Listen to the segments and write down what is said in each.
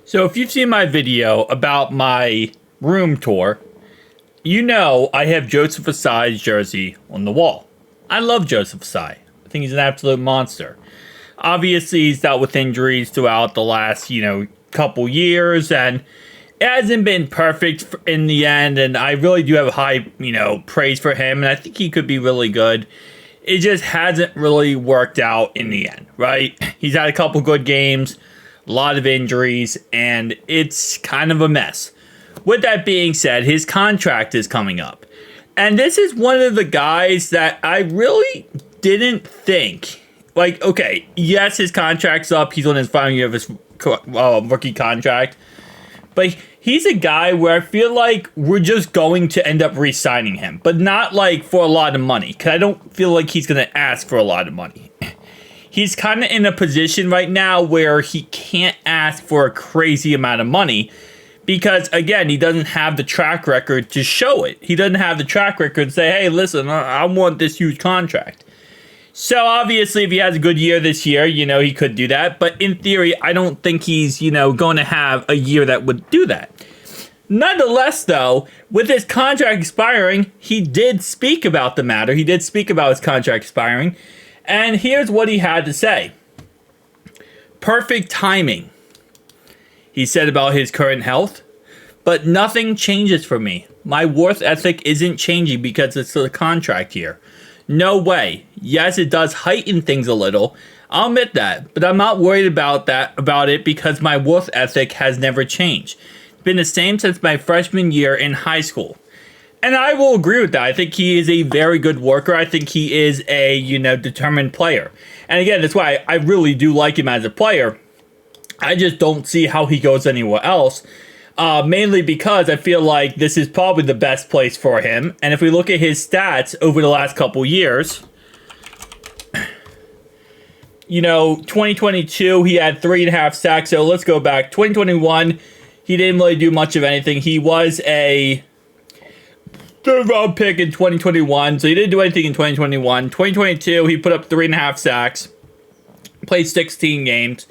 So if you've seen my video about my room tour, you know I have Joseph Ossai's jersey on the wall. I love Joseph Ossai. I think he's an absolute monster. Obviously, he's dealt with injuries throughout the last, couple years, and it hasn't been perfect in the end, and I really do have high, praise for him, and I think he could be really good. It just hasn't really worked out in the end, right? He's had a couple good games, a lot of injuries, and it's kind of a mess. With that being said, his contract is coming up. And this is one of the guys that I really didn't think. Like, okay, yes, his contract's up. He's on his final year of his rookie contract. But he's a guy where I feel like we're just going to end up re-signing him. But not like for a lot of money. Because I don't feel like he's going to ask for a lot of money. He's kind of in a position right now where he can't ask for a crazy amount of money. Because, again, he doesn't have the track record to show it. He doesn't have the track record to say, hey, listen, I want this huge contract. So, obviously, if he has a good year this year, he could do that. But in theory, I don't think he's, going to have a year that would do that. Nonetheless, though, with his contract expiring, he did speak about the matter. He did speak about his contract expiring. And here's what he had to say. Perfect timing. He said about his current health, but nothing changes for me. My worth ethic isn't changing because it's a contract here. No way. Yes, it does heighten things a little. I'll admit that, but I'm not worried about it because my worth ethic has never changed. It's been the same since my freshman year in high school. And I will agree with that. I think he is a very good worker. I think he is a, determined player. And again, that's why I really do like him as a player. I just don't see how he goes anywhere else. Mainly because I feel like this is probably the best place for him. And if we look at his stats over the last couple years, 2022, he had 3.5 sacks. So let's go back. 2021, he didn't really do much of anything. He was a third-round pick in 2021, so he didn't do anything in 2021. 2022, he put up 3.5 sacks, played 16 games.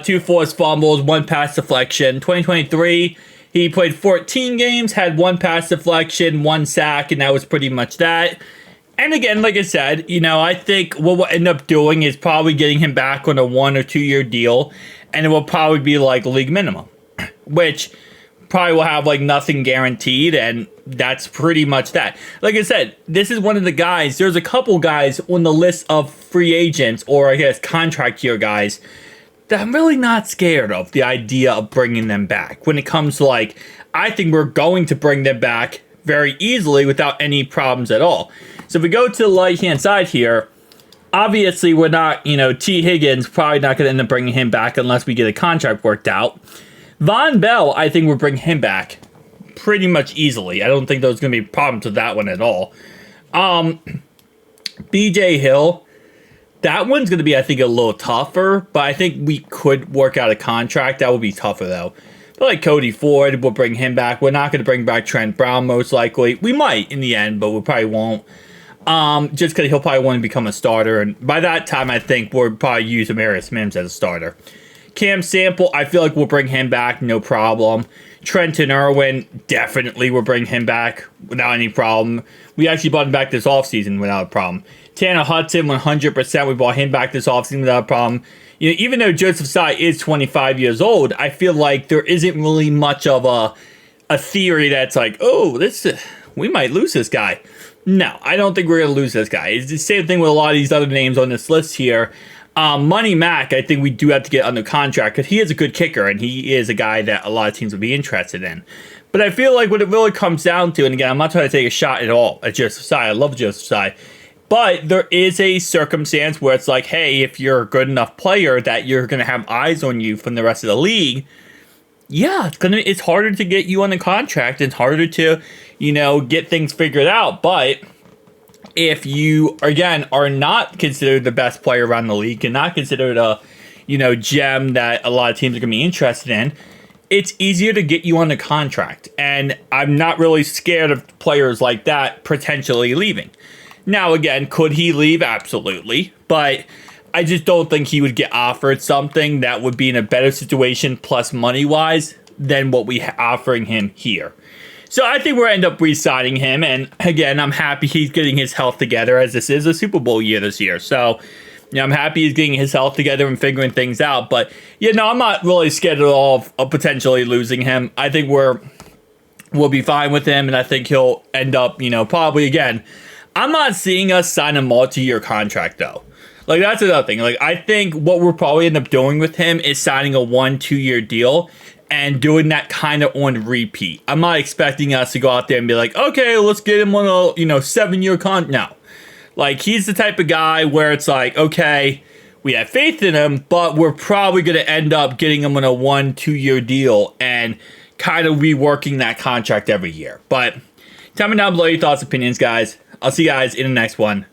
2 forced fumbles, 1 pass deflection. 2023, he played 14 games, had 1 pass deflection, 1 sack, and that was pretty much that. And again, like I said, I think what we'll end up doing is probably getting him back on a 1 or 2 year deal, and it will probably be like league minimum, which probably will have like nothing guaranteed, and that's pretty much that. Like I said, this is one of the guys, there's a couple guys on the list of free agents, or I guess contract year guys, that I'm really not scared of the idea of bringing them back. When it comes to I think we're going to bring them back very easily without any problems at all. So if we go to the right-hand side here, obviously we're not, T. Higgins, probably not going to end up bringing him back unless we get a contract worked out. Von Bell, I think we'll bring him back pretty much easily. I don't think there's going to be problems with that one at all. B.J. Hill, that one's going to be, I think, a little tougher, but I think we could work out a contract. That would be tougher, though. But like Cody Ford, we'll bring him back. We're not going to bring back Trent Brown, most likely. We might in the end, but we probably won't. Just because he'll probably want to become a starter. And by that time, I think we'll probably use Amarius Mims as a starter. Cam Sample, I feel like we'll bring him back, no problem. Trenton Irwin, definitely we'll bring him back without any problem. We actually brought him back this offseason without a problem. Tanner Hudson, 100%, we brought him back this offseason without a problem. Even though Joseph Ossai is 25 years old, I feel like there isn't really much of a theory that's like, oh, we might lose this guy. No, I don't think we're going to lose this guy. It's the same thing with a lot of these other names on this list here. Money Mack, I think we do have to get under contract because he is a good kicker and he is a guy that a lot of teams would be interested in. But I feel like what it really comes down to, and again, I'm not trying to take a shot at all at Joseph Ossai. I love Joseph Ossai. But there is a circumstance where it's like, hey, if you're a good enough player that you're going to have eyes on you from the rest of the league, yeah, it's harder to get you on a contract. It's harder to, get things figured out. But if you, again, are not considered the best player around the league and not considered a, gem that a lot of teams are going to be interested in, it's easier to get you on a contract. And I'm not really scared of players like that potentially leaving. Now, again, could he leave? Absolutely. But I just don't think he would get offered something that would be in a better situation plus money-wise than what we offering him here. So I think we'll end up re-signing him. And again, I'm happy he's getting his health together, as this is a Super Bowl year this year. So I'm happy he's getting his health together and figuring things out. But, I'm not really scared at all of potentially losing him. I think we'll be fine with him. And I think he'll end up, probably again. I'm not seeing us sign a multi-year contract, though. Like, that's another thing. Like, I think what we'll probably end up doing with him is signing a 1-2 year deal and doing that kind of on repeat. I'm not expecting us to go out there and be like, okay, let's get him on a, 7-year contract. No. Like, he's the type of guy where it's like, okay, we have faith in him, but we're probably going to end up getting him on a 1-2 year deal and kind of reworking that contract every year. But tell me down below your thoughts, opinions, guys. I'll see you guys in the next one.